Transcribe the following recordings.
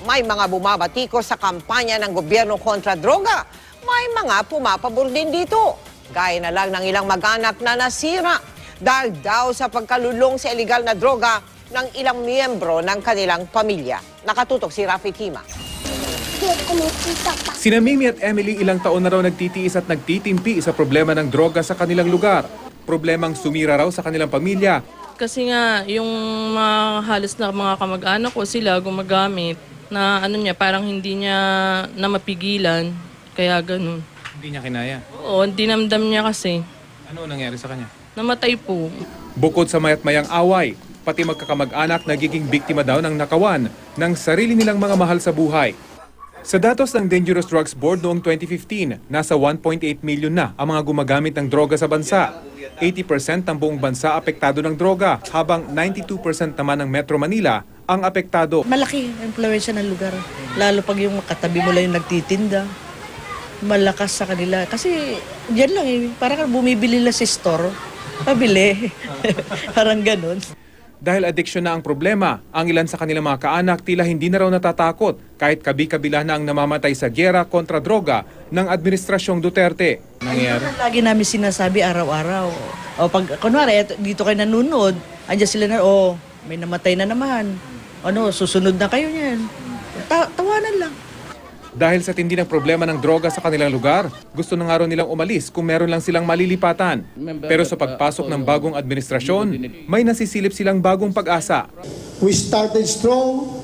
May mga bumabatiko sa kampanya ng gobyerno kontra droga. May mga pumapabor din dito. Gaya na lang ng ilang mag-anak na nasira dahil daw sa pagkalulong sa illegal na droga ng ilang miyembro ng kanilang pamilya. Nakatutok si Rafi Tima. Sina Mimi at Emily ilang taon na raw nagtitiis at nagtitimpi sa problema ng droga sa kanilang lugar. Problemang sumira raw sa kanilang pamilya. Kasi nga, yung mga halos na mga kamag-anak ko, sila gumagamit na parang hindi niya na mapigilan. Kaya ganun. Hindi niya kinaya? Oo, dinamdam niya kasi. Ano nangyari sa kanya? Namatay po. Bukod sa mayat-mayang away, pati magkakamag-anak nagiging biktima daw ng nakawan ng sarili nilang mga mahal sa buhay. Sa datos ng Dangerous Drugs Board noong 2015, nasa 1.8 million na ang mga gumagamit ng droga sa bansa. 80% ng buong bansa apektado ng droga, habang 92% naman ng Metro Manila ang apektado. Malaki ang impluwensya ng lugar, lalo pag yung katabi mo lang yung nagtitinda. Malakas sa kanila. Kasi diyan lang parang bumibili lang sa store, pabili. Parang ganun. Dahil addiction na ang problema, ang ilan sa kanilang mga kaanak tila hindi na raw natatakot kahit kabi-kabila na ang namamatay sa gyera kontra droga ng Administrasyong Duterte. Nangyayari? Lagi namin sinasabi araw-araw. O pag, kunwari, dito kayo nanonood, andyan sila na, may namatay na naman. Susunod na kayo niyan. Tawanan lang. Dahil sa tindi ng problema ng droga sa kanilang lugar, gusto na nga raw nilang umalis kung meron lang silang malilipatan. Pero sa pagpasok ng bagong administrasyon, may nasisilip silang bagong pag-asa. We started strong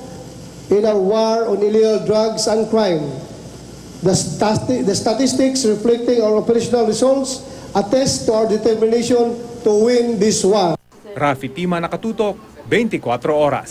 in our war on illegal drugs and crime. The statistics reflecting our operational results attest to our determination to win this war. Rafi Tima, Nakatutok, 24 Oras.